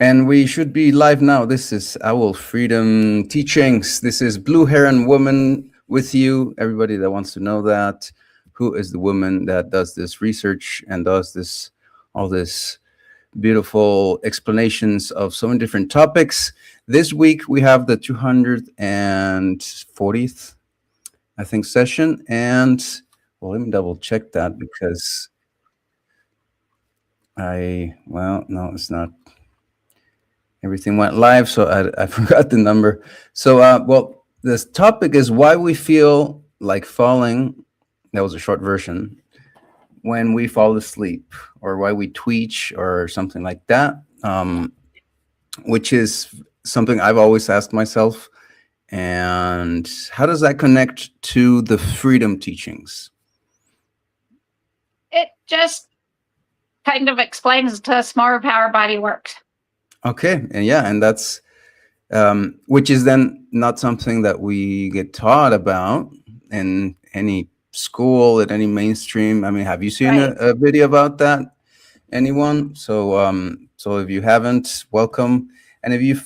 And we should be live now. This is Owl Freedom Teachings. This is Blue Heron Woman with you. Everybody that wants to know that, who is the woman that does this research and does this, all this beautiful explanations of so many different topics. This week we have the 240th, I think, session. And well, let me double check that because no, it's not. Everything went live, so I forgot the number. So, this topic is why we feel like falling. That was a short version. When we fall asleep, or why we twitch, or something like that, which is something I've always asked myself. And how does that connect to the freedom teachings? It just kind of explains to us more of how our body works. Okay, and that's which is then not something that we get taught about in any school, at any mainstream. I mean, have you seen a video about that? Anyone? So if you haven't, welcome. And if you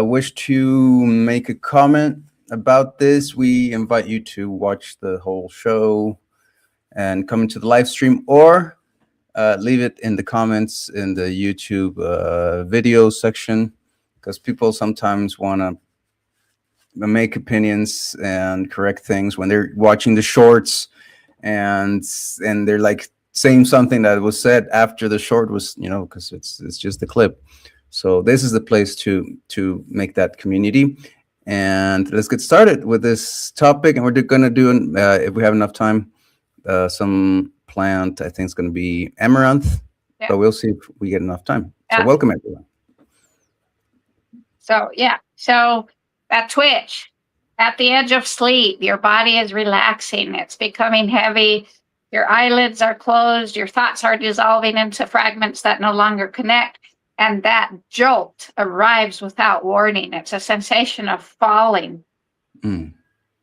wish to make a comment about this, we invite you to watch the whole show and come into the live stream, or leave it in the comments in the YouTube video section, because people sometimes want to make opinions and correct things when they're watching the shorts, and they're like saying something that was said after the short was, because it's just a clip. So this is the place to make that community. And let's get started with this topic. And we're going to do, if we have enough time, some plant. I think it's going to be amaranth, but we'll see if we get enough time. So welcome, everyone. So that twitch at the edge of sleep, your body is relaxing. It's becoming heavy. Your eyelids are closed. Your thoughts are dissolving into fragments that no longer connect. And that jolt arrives without warning. It's a sensation of falling. And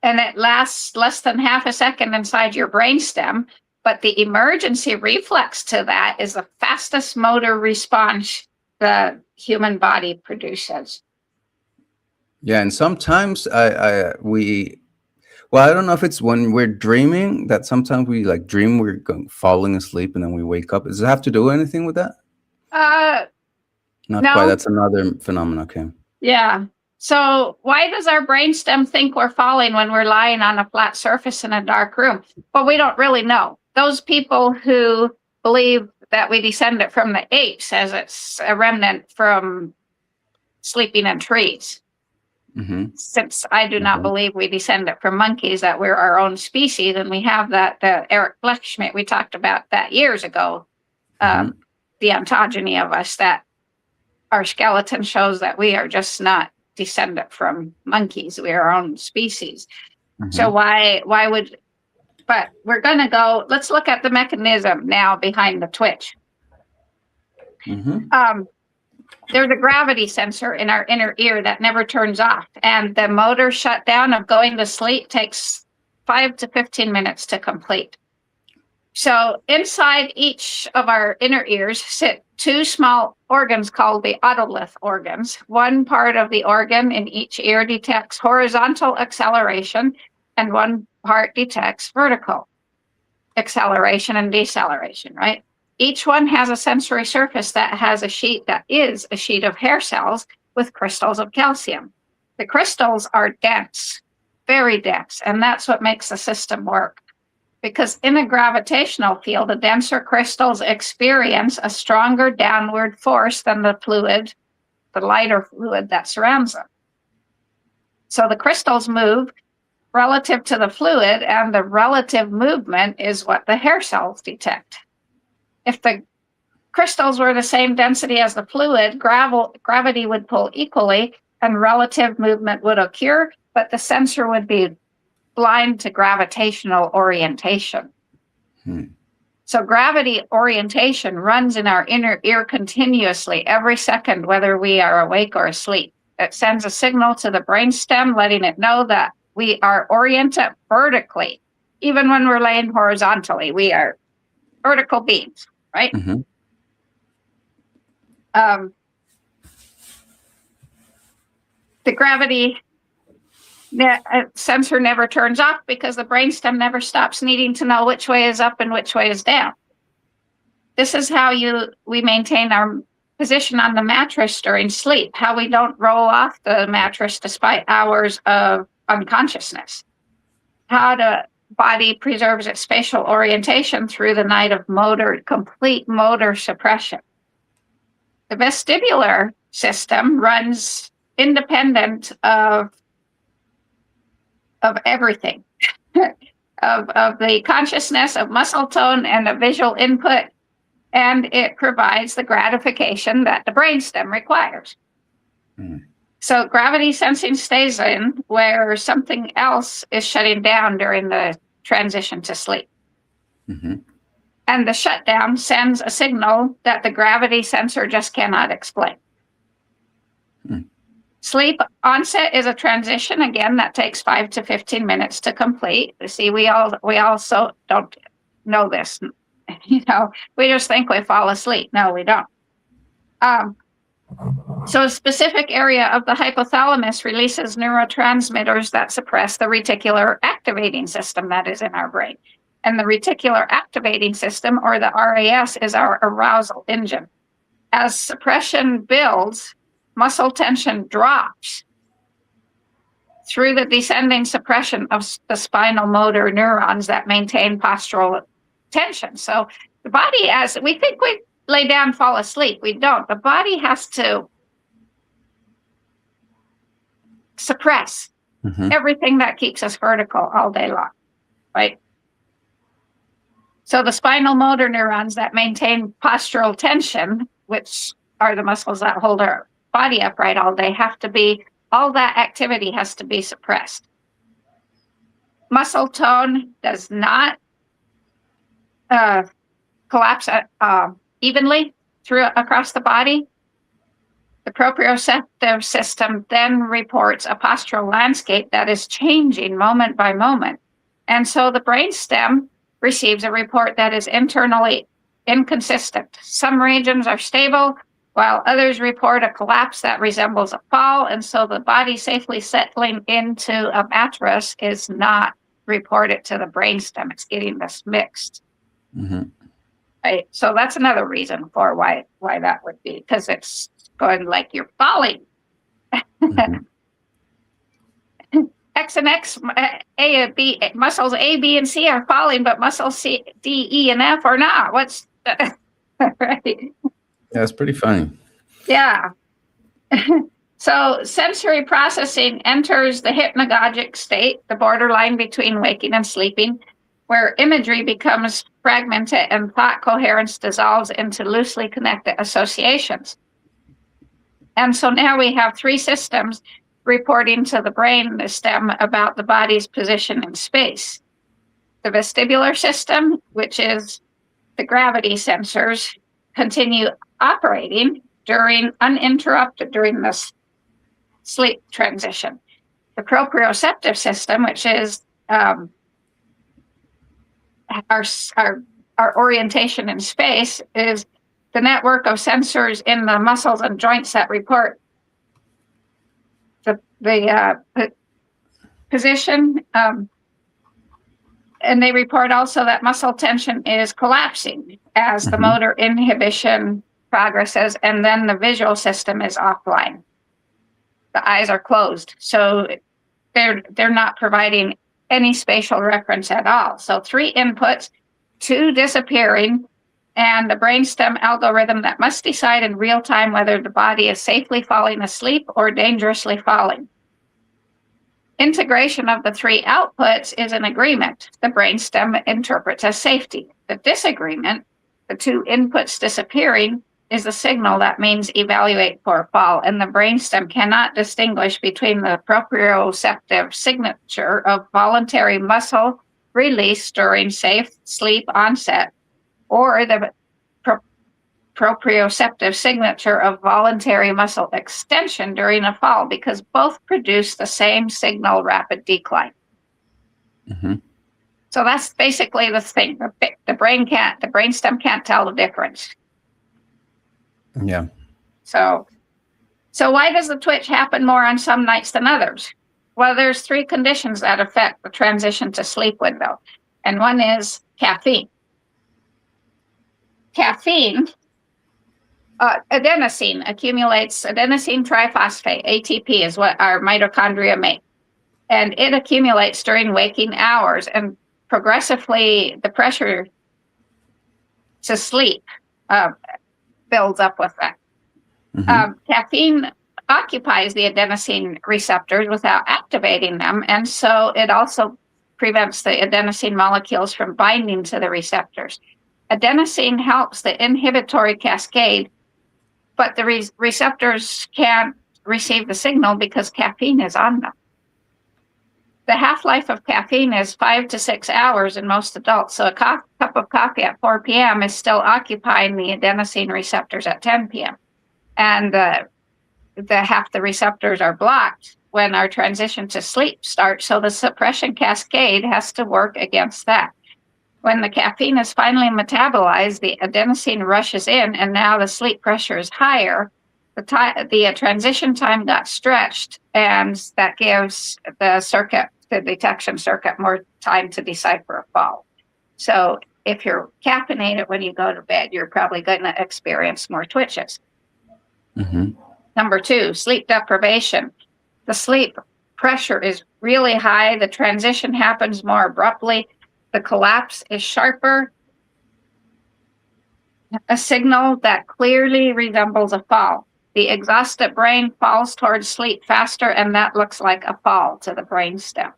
it lasts less than half a second inside your brainstem. But the emergency reflex to that is the fastest motor response the human body produces. Yeah, and sometimes I don't know if it's when we're dreaming that sometimes we like dream we're falling asleep and then we wake up. Does it have to do anything with that? Not no. Quite. That's another phenomenon. Okay. Yeah. So why does our brainstem think we're falling when we're lying on a flat surface in a dark room? Well, we don't really know. Those people who believe that we descended from the apes, as it's a remnant from sleeping in trees. Since I do not believe we descended from monkeys, that we're our own species, and we have that Eric Blechschmidt, we talked about that years ago, the ontogeny of us, that our skeleton shows that we are just not descendant from monkeys. We are our own species. So why would... But we're going to go, let's look at the mechanism now behind the twitch. There's a gravity sensor in our inner ear that never turns off. And the motor shutdown of going to sleep takes 5 to 15 minutes to complete. So inside each of our inner ears sit two small organs called the otolith organs. One part of the organ in each ear detects horizontal acceleration, and one part detects vertical acceleration and deceleration, right? Each one has a sensory surface that has a sheet that is a sheet of hair cells with crystals of calcium. The crystals are dense, very dense, and that's what makes the system work. Because in a gravitational field, the denser crystals experience a stronger downward force than the fluid, the lighter fluid that surrounds them. So the crystals move relative to the fluid, and the relative movement is what the hair cells detect. If the crystals were the same density as the fluid, gravity would pull equally and relative movement would occur, but the sensor would be blind to gravitational orientation. So gravity orientation runs in our inner ear continuously every second, whether we are awake or asleep. It sends a signal to the brainstem, letting it know that we are oriented vertically. Even when we're laying horizontally, we are vertical beings, right? the gravity sensor never turns off because the brainstem never stops needing to know which way is up and which way is down. This is how we maintain our position on the mattress during sleep, how we don't roll off the mattress despite hours of unconsciousness, how the body preserves its spatial orientation through the night of complete motor suppression. The vestibular system runs independent of everything, of the consciousness, of muscle tone, and of visual input, and it provides the gratification that the brainstem requires. Mm. So gravity sensing stays in where something else is shutting down during the transition to sleep. Mm-hmm. And the shutdown sends a signal that the gravity sensor just cannot explain. Mm. Sleep onset is a transition, again, that takes 5 to 15 minutes to complete. You see, we also don't know this. We just think we fall asleep. No, we don't. So a specific area of the hypothalamus releases neurotransmitters that suppress the reticular activating system that is in our brain. And the reticular activating system, or the RAS, is our arousal engine. As suppression builds, muscle tension drops through the descending suppression of the spinal motor neurons that maintain postural tension. So the body, as we think we lay down, fall asleep, we don't. The body has to suppress everything that keeps us vertical all day long, right? So the spinal motor neurons that maintain postural tension, which are the muscles that hold our body upright all day, all that activity has to be suppressed. Muscle tone does not collapse evenly across the body. The proprioceptive system then reports a postural landscape that is changing moment by moment. And so the brainstem receives a report that is internally inconsistent. Some regions are stable, while others report a collapse that resembles a fall. And so the body safely settling into a mattress is not reported to the brainstem. It's getting this mixed. Mm-hmm. Right. So that's another reason for why that would be, because it's going like you're falling. Mm-hmm. X and X, A and B, muscles A, B, and C are falling, but muscles C, D, E, and F are not. What's right? Yeah, it's pretty funny. Yeah. So sensory processing enters the hypnagogic state, the borderline between waking and sleeping, where imagery becomes fragmented and thought coherence dissolves into loosely connected associations. And so now we have 3 systems reporting to the brain, the stem, about the body's position in space. The vestibular system, which is the gravity sensors, continue operating uninterrupted during this sleep transition. The proprioceptive system, which is our orientation in space, is the network of sensors in the muscles and joints that report the position, and they report also that muscle tension is collapsing as the motor inhibition progresses, and then the visual system is offline. The eyes are closed, so they're not providing any spatial reference at all. So 3 inputs, 2 disappearing, and the brainstem algorithm that must decide in real time whether the body is safely falling asleep or dangerously falling. Integration of the 3 outputs is an agreement the brainstem interprets as safety. The disagreement, the 2 inputs disappearing, is a signal that means evaluate for a fall, and the brainstem cannot distinguish between the proprioceptive signature of voluntary muscle release during safe sleep onset or the proprioceptive signature of voluntary muscle extension during a fall, because both produce the same signal rapid decline. Mm-hmm. So that's basically the thing. The brainstem can't tell the difference. Yeah. So So why does the twitch happen more on some nights than others? Well, there's 3 conditions that affect the transition to sleep window. And one is caffeine. Caffeine, adenosine accumulates, adenosine triphosphate, ATP is what our mitochondria make. And it accumulates during waking hours, and progressively the pressure to sleep builds up with that. Caffeine occupies the adenosine receptors without activating them, and so it also prevents the adenosine molecules from binding to the receptors. Adenosine helps the inhibitory cascade, but the receptors can't receive the signal because caffeine is on them. The half-life of caffeine is 5 to 6 hours in most adults, so a cup of coffee at 4 p.m. is still occupying the adenosine receptors at 10 p.m. And half the receptors are blocked when our transition to sleep starts, so the suppression cascade has to work against that. When the caffeine is finally metabolized, the adenosine rushes in, and now the sleep pressure is higher. The transition time got stretched, and that gives the detection circuit, more time to decipher a fall. So if you're caffeinated when you go to bed, you're probably going to experience more twitches. Number 2, sleep deprivation. The sleep pressure is really high. The transition happens more abruptly. The collapse is sharper, a signal that clearly resembles a fall. The exhausted brain falls towards sleep faster, and that looks like a fall to the brainstem.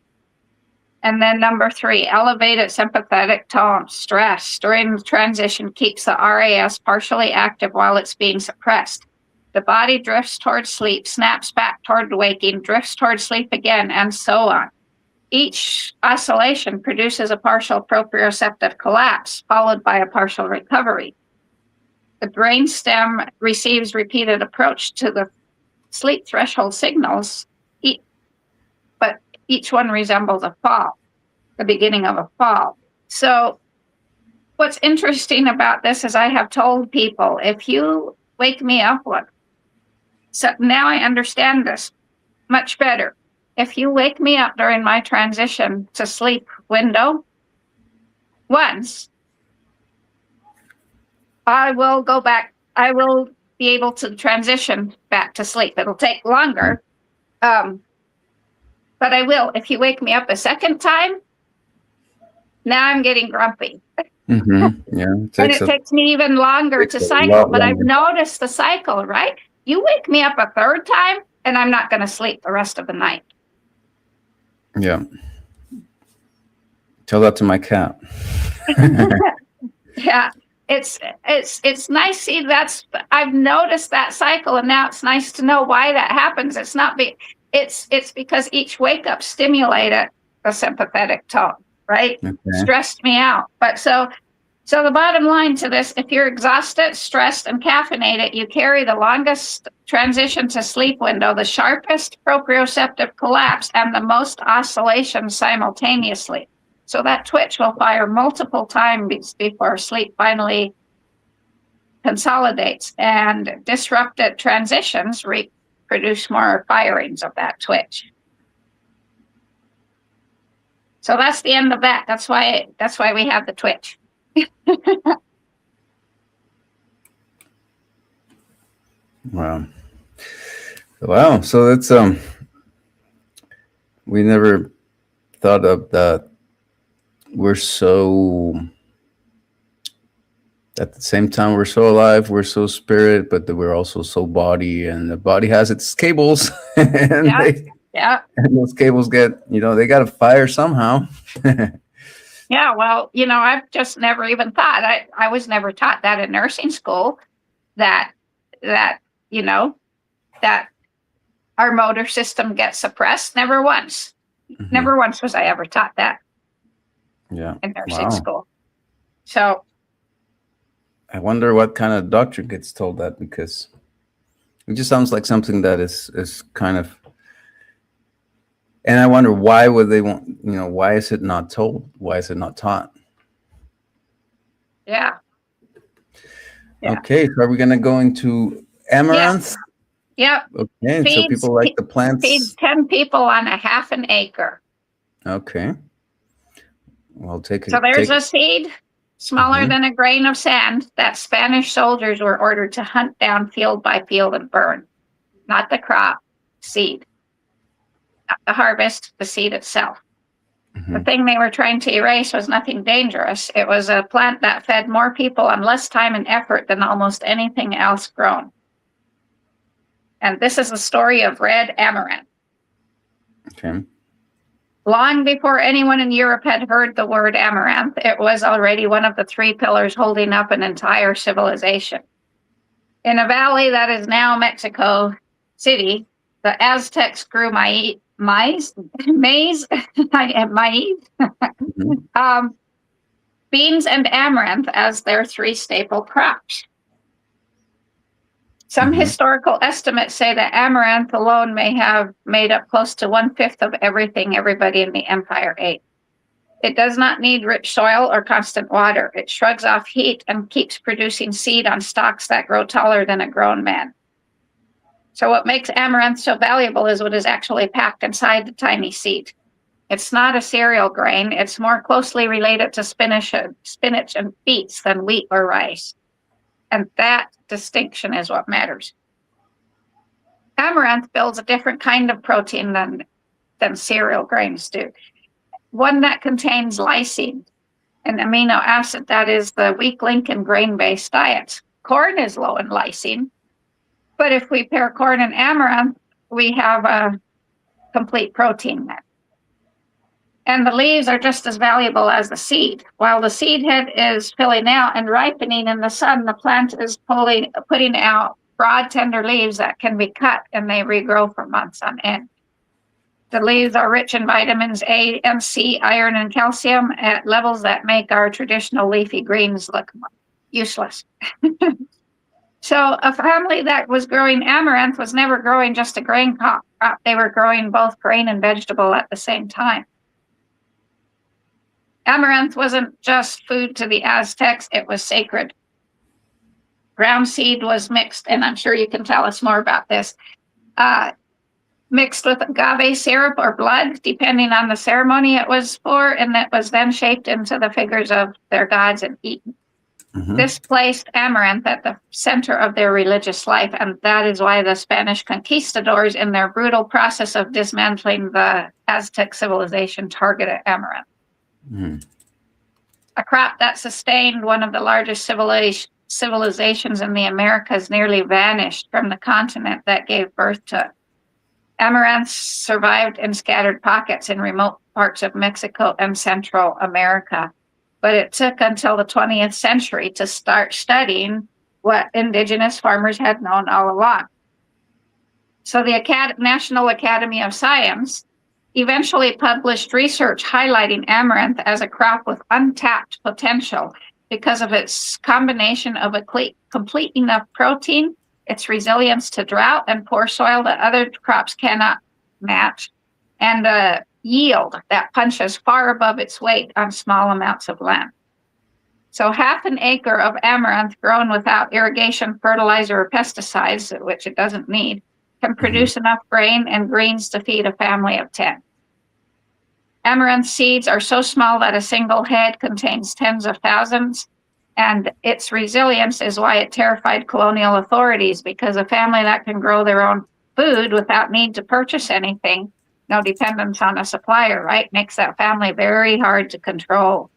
And then number 3, elevated sympathetic tone. Stress during the transition keeps the RAS partially active while it's being suppressed. The body drifts towards sleep, snaps back toward waking, drifts towards sleep again, and so on. Each oscillation produces a partial proprioceptive collapse, followed by a partial recovery. The brainstem receives repeated approach to the sleep threshold signals, but each one resembles a fall, the beginning of a fall. So what's interesting about this is I have told people, if you wake me up so now I understand this much better. If you wake me up during my transition to sleep window once, I will go back. I will be able to transition back to sleep. It'll take longer, but I will. If you wake me up a second time, now I'm getting grumpy. Yeah, and it takes me even longer to cycle, but I've noticed the cycle, right? You wake me up a third time, and I'm not going to sleep the rest of the night. Yeah. Tell that to my cat. Yeah, it's nice. See, I've noticed that cycle, and now it's nice to know why that happens. It's because each wake up stimulated the sympathetic tone, right? Okay. Stressed me out. But so the bottom line to this, if you're exhausted, stressed, and caffeinated, you carry the longest transition to sleep window, the sharpest proprioceptive collapse, and the most oscillations simultaneously. So that twitch will fire multiple times before sleep finally consolidates, and disrupted transitions produce more firings of that twitch. So that's the end of that. That's why we have the twitch. Wow. So that's we never thought of that. We're so, at the same time, we're so alive, we're so spirit, but we're also so body, and the body has its cables, and and those cables get, they got to fire somehow. Yeah, well, I've just never even thought. I was never taught that in nursing school, that our motor system gets suppressed. Never once. Never once was I ever taught that. Yeah. In nursing school. So I wonder what kind of doctor gets told that, because it just sounds like something that is kind of, and I wonder why would they want, why is it not told? Why is it not taught? Yeah. Okay, so are we going to go into amaranth? Yep. Okay, so Feeds people like the feeds plants. 10 people on a half an acre. Okay, well, So there's take. a seed smaller Mhm. than a grain of sand that Spanish soldiers were ordered to hunt down field by field and burn. Not the crop, seed. Not the harvest, the seed itself. The Mhm. thing they were trying to erase was nothing dangerous. It was a plant that fed more people on less time and effort than almost anything else grown. And this is the story of red amaranth. Okay. Long before anyone in Europe had heard the word amaranth, it was already one of the 3 pillars holding up an entire civilization. In a valley that is now Mexico City, the Aztecs grew maize, maize, Mhm. beans, and amaranth as their 3 staple crops. Some Mhm. historical estimates say that amaranth alone may have made up close to 1/5 of everything everybody in the empire ate. It does not need rich soil or constant water. It shrugs off heat and keeps producing seed on stalks that grow taller than a grown man. So what makes amaranth so valuable is what is actually packed inside the tiny seed. It's not a cereal grain. It's more closely related to spinach and beets than wheat or rice. And that distinction is what matters. Amaranth builds a different kind of protein than cereal grains do. One that contains lysine, an amino acid that is the weak link in grain-based diets. Corn is low in lysine, but if we pair corn and amaranth, we have a complete protein then. And the leaves are just as valuable as the seed. While the seed head is filling out and ripening in the sun, the plant is putting out broad, tender leaves that can be cut, and they regrow for months on end. The leaves are rich in vitamins A and C, iron, and calcium at levels that make our traditional leafy greens look useless. So a family that was growing amaranth was never growing just a grain crop. They were growing both grain and vegetable at the same time. Amaranth wasn't just food to the Aztecs, it was sacred. Ground seed was mixed, and I'm sure you can tell us more about this, mixed with agave syrup or blood, depending on the ceremony it was for, and that was then shaped into the figures of their gods and eaten. Mhm. This placed amaranth at the center of their religious life, and that is why the Spanish conquistadors, in their brutal process of dismantling the Aztec civilization, targeted amaranth. Mhm. A crop that sustained one of the largest civilizations in the Americas nearly vanished from the continent that gave birth to it. Amaranth survived in scattered pockets in remote parts of Mexico and Central America, but it took until the 20th century to start studying what indigenous farmers had known all along. So the National Academy of Science eventually published research highlighting amaranth as a crop with untapped potential because of its combination of a complete enough protein, its resilience to drought and poor soil that other crops cannot match, and a yield that punches far above its weight on small amounts of land. So half an acre of amaranth grown without irrigation, fertilizer, or pesticides, which it doesn't need, can produce enough grain and greens to feed a family of 10. Amaranth seeds are so small that a single head contains tens of thousands, and its resilience is why it terrified colonial authorities, because a family that can grow their own food without need to purchase anything, no dependence on a supplier, right, makes that family very hard to control.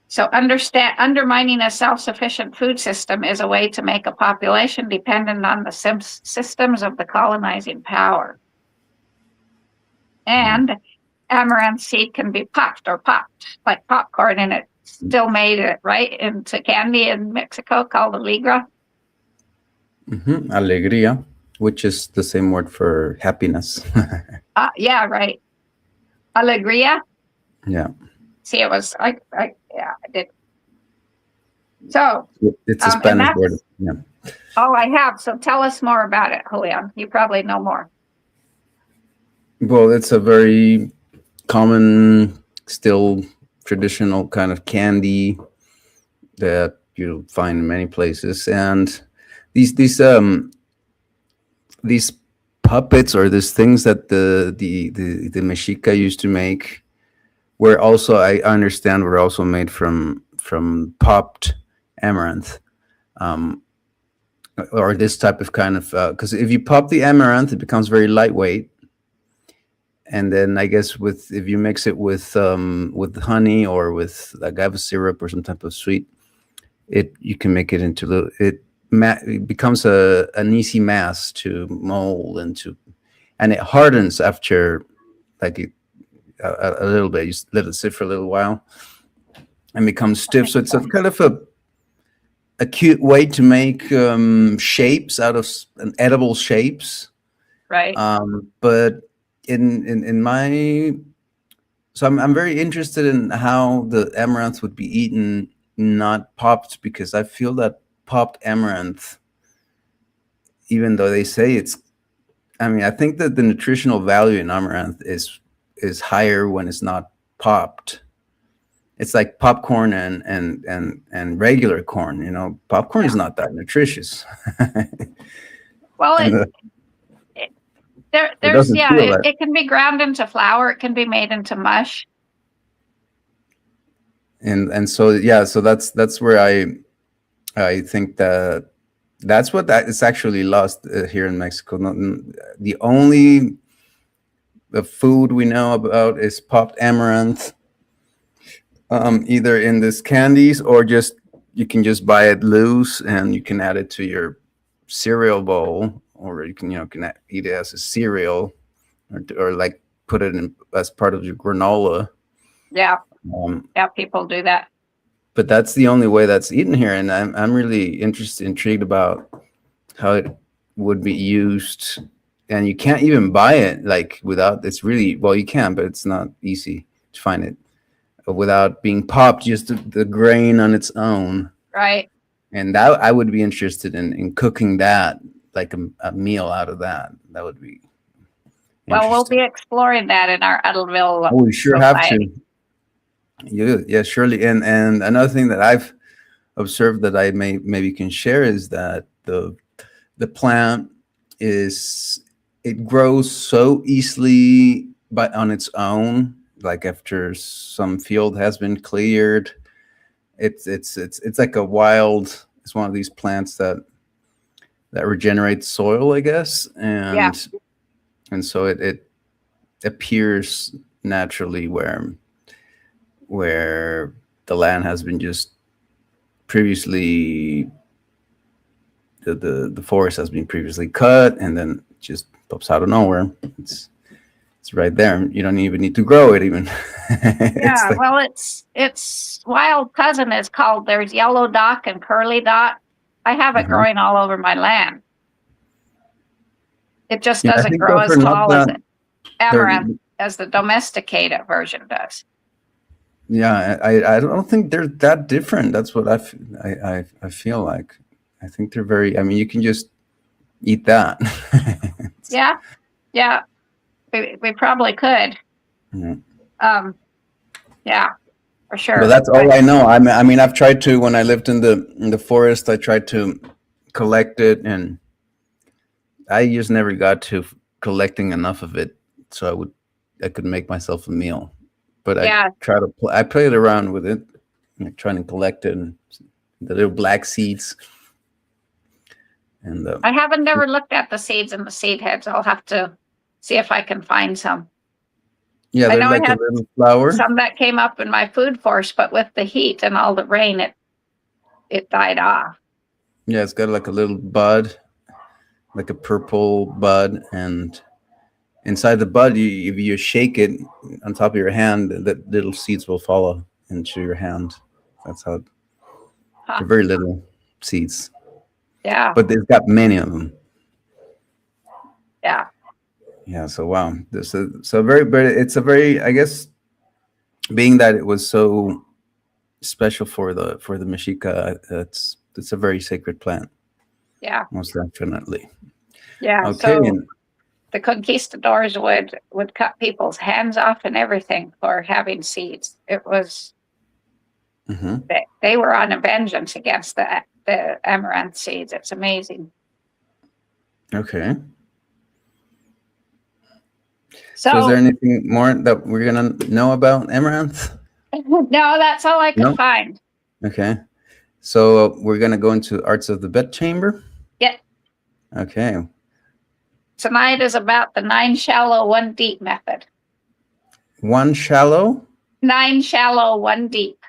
So undermining a self-sufficient food system is a way to make a population dependent on the systems of the colonizing power. And amaranth seed can be popped like popcorn, and it still made it right into candy in Mexico called alegria. Alegría, which is the same word for happiness. Yeah, right. Alegria. Yeah. See, it was I did. So It's a Spanish word. Yeah. all I have. So tell us more about it, Julian. You probably know more. Well, it's a very common, still traditional kind of candy that you'll find in many places, and these these puppets or these things that the Mexica used to make were also, I understand, were also made from popped amaranth. Um, or this type of kind of, because if you pop the amaranth, it becomes very lightweight, and then I guess with if you mix it with honey or with agave syrup or some type of sweet, it you can make it into it becomes an easy mass to mold into, and it hardens after like a little bit. You let it sit for a little while and becomes stiff. So it's a kind of a cute way to make shapes out of edible shapes. Right. But in my so I'm very interested in how the amaranth would be eaten, not popped, because I feel that popped amaranth, even though they say it's, I mean, I think that the nutritional value in amaranth is higher when it's not popped. It's like popcorn and regular corn. You know, popcorn is not that nutritious. Well, And it there's doesn't feel that. it can be ground into flour. It can be made into mush. And so yeah, so that's where I think that that's what that is actually lost here in Mexico. The only food we know about is popped amaranth, either in this candies or just you can just buy it loose and you can add it to your cereal bowl, or you can eat it as a cereal, or like put it in as part of your granola. Yeah, Um, yeah, people do that. but that's the only way that's eaten here, and I'm really intrigued about how it would be used. And you can't even buy it like without, it's really, well, you can, but it's not easy to find it without being popped, just the grain on its own. Right. And that I would be interested in cooking that, like a meal out of that. That would be Well, we'll interesting. be exploring that in our Edalville Oh, we sure have society. to. Yeah, surely. And another thing that I've observed that I maybe can share is that the plant it grows so easily on its own. Like after some field has been cleared, it's like a wild. It's one of these plants that regenerates soil, I guess, Yeah. and so it appears naturally where the land has been just previously, the forest has been previously cut, and then it just pops out of nowhere. It's right there. You don't even need to grow it even. Yeah, well, its wild cousin is called, there's yellow dock and curly dock. I have it growing all over my land. It just doesn't grow as tall as amaranth as the domesticated version does. Yeah, I don't think they're that different. That's what I feel like. I think they're very. I mean, you can just eat that. Yeah, we probably could. Yeah, for sure. But that's all I know. I mean, I've tried to, when I lived in the forest, I tried to collect it, and I just never got to collecting enough of it, so I could make myself a meal. But I played around with it, trying to collect it, and the little black seeds. And I haven't never looked at the seeds and the seed heads. I'll have to see if I can find some. Yeah, they're like a little flower. Some that came up in my food force, but with the heat and all the rain, it died off. Yeah, it's got like a little bud, like a purple bud, and inside the bud, if you shake it on top of your hand, the little seeds will fall into your hand. That's how. They're very little seeds. Yeah. But they've got many of them. Yeah. Yeah. So wow. But it's a very, I guess, being that it was so special for the Mexica, it's a very sacred plant. Yeah. Most definitely. Yeah. Okay. So the conquistadors would cut people's hands off and everything for having seeds. It was they were on a vengeance against the amaranth seeds. It's amazing. Okay. So is So there anything more that we're gonna know about amaranth? no, that's all I could No. find. Okay. So we're gonna go into arts of the bedchamber. Yet Okay. tonight is about the 9 shallow, 1 deep method. 1 shallow, 9 shallow, 1 deep.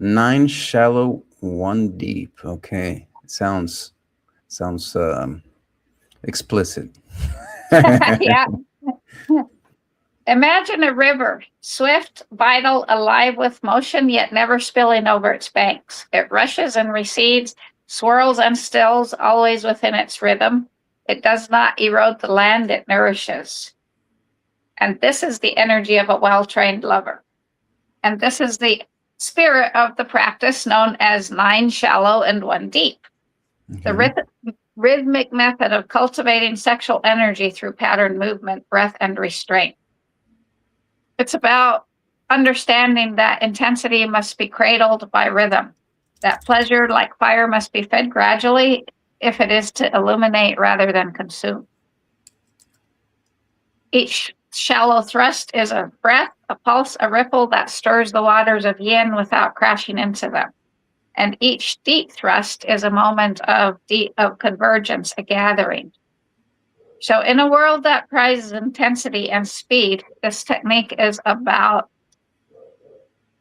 9 shallow, 1 deep. Okay. Sounds explicit. Yeah. Imagine a river, swift, vital, alive with motion, yet never spilling over its banks. It rushes and recedes, swirls and stills, always within its rhythm. It does not erode the land it nourishes. And this is the energy of a well-trained lover. And this is the spirit of the practice known as 9 shallow and 1 deep. The rhythmic method of cultivating sexual energy through pattern movement, breath, and restraint. It's about understanding that intensity must be cradled by rhythm, that pleasure, like fire, must be fed gradually if it is to illuminate rather than consume. Each shallow thrust is a breath, a pulse, a ripple that stirs the waters of yin without crashing into them. And each deep thrust is a moment of convergence, a gathering. So in a world that prizes intensity and speed, this technique is about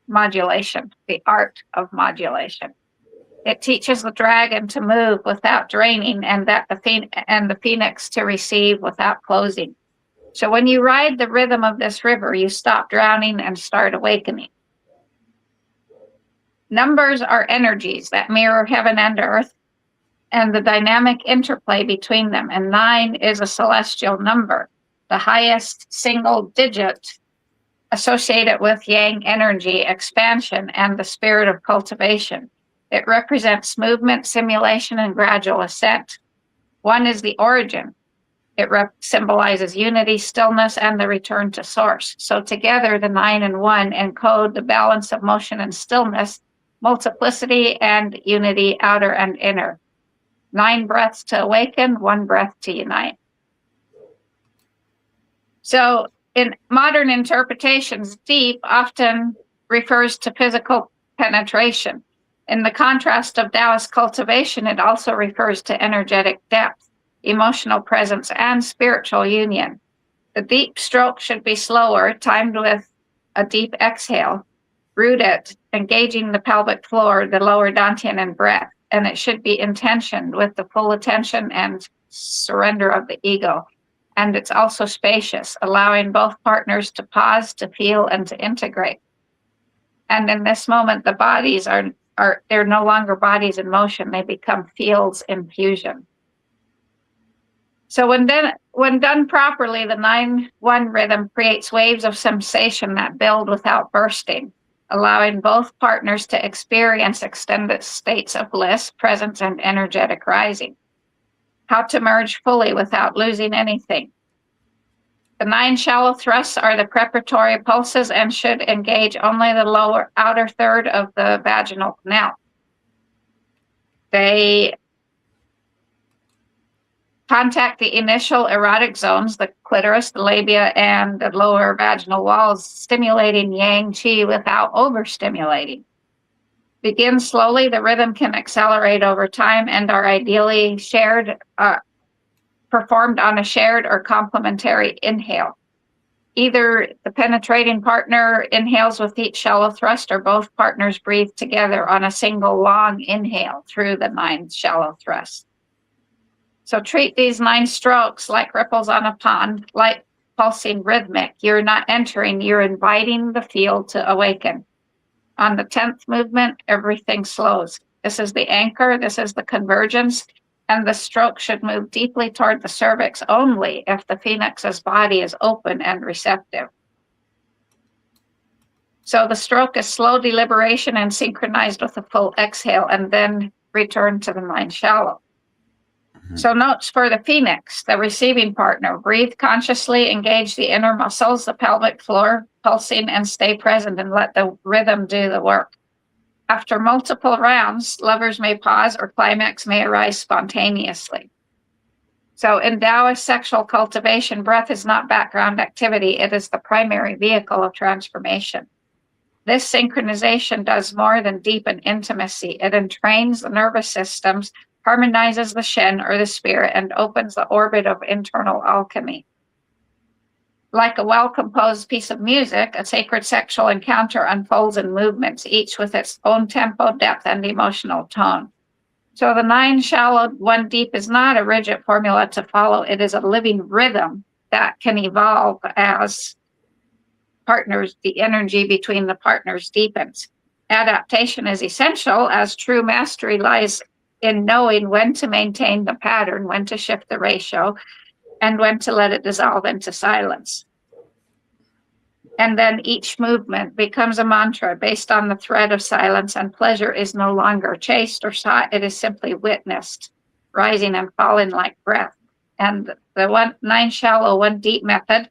modulation, the art of modulation. It teaches the dragon to move without draining, and the phoenix to receive without closing. So when you ride the rhythm of this river, you stop drowning and start awakening. Numbers are energies that mirror heaven and earth and the dynamic interplay between them. And 9 is a celestial number, the highest single digit associated with yang energy, expansion, and the spirit of cultivation. It represents movement, simulation, and gradual ascent. 1 is the origin. It symbolizes unity, stillness, and the return to source. So together, the 9 and 1 encode the balance of motion and stillness, multiplicity and unity, outer and inner. 9 breaths to awaken, 1 breath to unite. So in modern interpretations, deep often refers to physical penetration. In the contrast of Taoist cultivation, it also refers to energetic depth, emotional presence, and spiritual union. The deep stroke should be slower, timed with a deep exhale, rooted, engaging the pelvic floor, the lower dantian, and breath. And it should be intentioned with the full attention and surrender of the ego. And it's also spacious, allowing both partners to pause, to feel, and to integrate. And in this moment, the bodies they're no longer bodies in motion, they become fields in fusion. So when done properly, the 9-1 rhythm creates waves of sensation that build without bursting, allowing both partners to experience extended states of bliss, presence, and energetic rising. How to merge fully without losing anything. The 9 shallow thrusts are the preparatory pulses and should engage only the outer third of the vaginal canal. They contact the initial erotic zones, the clitoris, the labia, and the lower vaginal walls, stimulating yang qi without overstimulating. Begin slowly. The rhythm can accelerate over time and are ideally performed on a shared or complementary inhale. Either the penetrating partner inhales with each shallow thrust, or both partners breathe together on a single long inhale through the 9 shallow thrusts. So treat these 9 strokes like ripples on a pond, like pulsing rhythmic. You're not entering, you're inviting the field to awaken. On the 10th movement, everything slows. This is the anchor, this is the convergence, and the stroke should move deeply toward the cervix only if the phoenix's body is open and receptive. So the stroke is slow deliberation and synchronized with a full exhale, and then return to the 9 shallow. So notes for the phoenix, the receiving partner: breathe consciously, engage the inner muscles, the pelvic floor, pulsing, and stay present and let the rhythm do the work. After multiple rounds, lovers may pause or climax may arise spontaneously. So in Taoist sexual cultivation, breath is not background activity. It is the primary vehicle of transformation. This synchronization does more than deepen intimacy. It entrains the nervous systems, harmonizes the Shen or the spirit, and opens the orbit of internal alchemy. Like a well-composed piece of music, a sacred sexual encounter unfolds in movements, each with its own tempo, depth, and emotional tone. So the 9 shallow, 1 deep is not a rigid formula to follow. It is a living rhythm that can evolve as partners, the energy between the partners deepens. Adaptation is essential, as true mastery lies in knowing when to maintain the pattern, when to shift the ratio, and when to let it dissolve into silence. And then each movement becomes a mantra based on the thread of silence, and pleasure is no longer chased or sought. It is simply witnessed, rising and falling like breath. And the 9 shallow, 1 deep method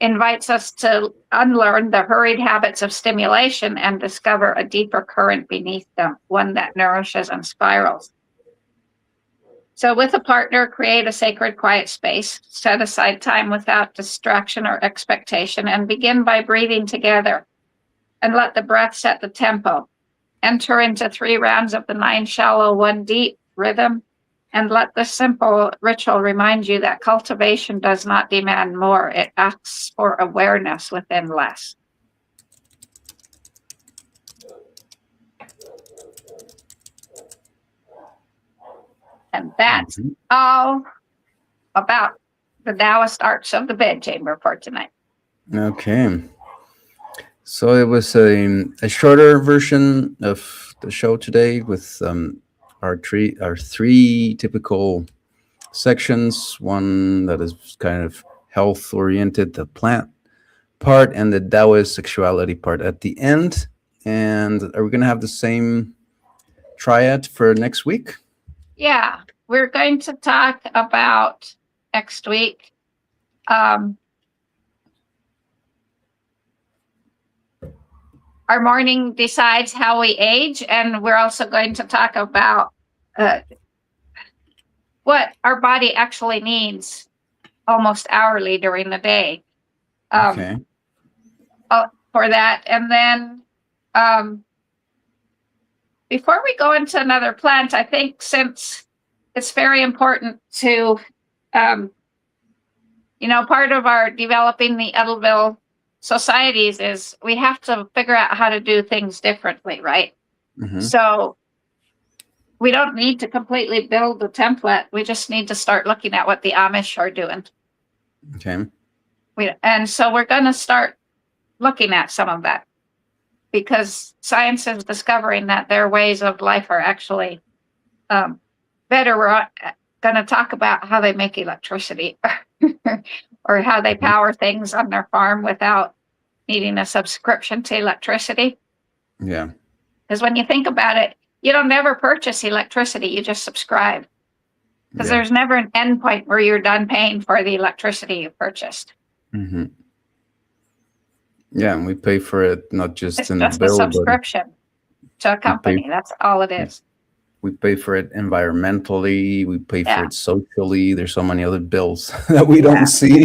invites us to unlearn the hurried habits of stimulation and discover a deeper current beneath them, one that nourishes and spirals. So with a partner, create a sacred quiet space, set aside time without distraction or expectation, and begin by breathing together and let the breath set the tempo. Enter into 3 rounds of the 9 shallow, 1 deep rhythm, and let this simple ritual remind you that cultivation does not demand more. It asks for awareness within less. And that's all about the Taoist arts of the bedchamber for tonight. Okay. So it was a shorter version of the show today with our 3 typical sections. One that is kind of health oriented, the plant part, and the Taoist sexuality part at the end. And are we going to have the same triad for next week? Yeah, we're going to talk about next week. Our morning decides how we age, and we're also going to talk about what our body actually needs almost hourly during the day. Okay. For that. And then before we go into another plant, I think since it's very important to, part of our developing the Edelville societies is we have to figure out how to do things differently, right? Mm-hmm. So we don't need to completely build the template. We just need to start looking at what the Amish are doing. Okay. And so we're going to start looking at some of that, because science is discovering that their ways of life are actually better. We're going to talk about how they make electricity or how they power things on their farm without needing a subscription to electricity. Yeah. Because when you think about it, you don't ever purchase electricity, you just subscribe. Because there's never an end point where you're done paying for the electricity you purchased. Mm-hmm. Yeah, and we pay for it not just it's in just the bill, a subscription to a company. That's all it is. We pay for it environmentally. We pay for it socially. There's so many other bills that we don't see.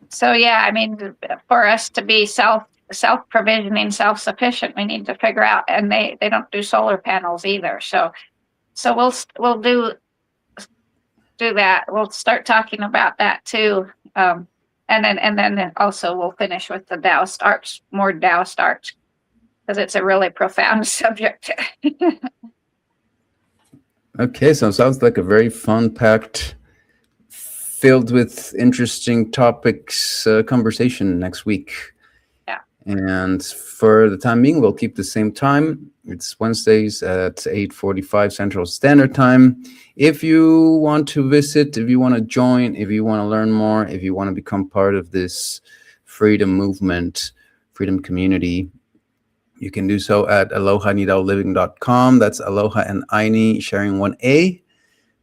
So yeah, I mean, for us to be self-provisioning, self-sufficient, we need to figure out. And they don't do solar panels either. So we'll do that. We'll start talking about that too. And then also we'll finish with the Taoist arts, more Taoist arts, because it's a really profound subject. Okay, so it sounds like a very fun-packed, filled with interesting topics conversation next week. Yeah. And for the time being, we'll keep the same time. It's Wednesdays at 8:45 Central Standard Time. If you want to visit, if you want to join, if you want to learn more, if you want to become part of this freedom movement, freedom community, you can do so at alohanidaliving.com. That's Aloha and Aini sharing 1A.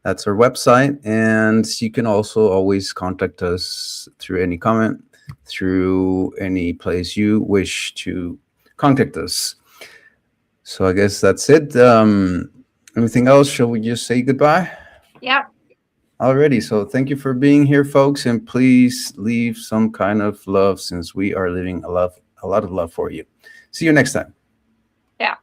That's our website. And you can also always contact us through any comment, through any place you wish to contact us. So I guess that's it. Anything else? Shall we just say goodbye? Yep. Alrighty, so thank you for being here, folks, and please leave some kind of love since we are leaving a lot of love for you. See you next time. Yeah.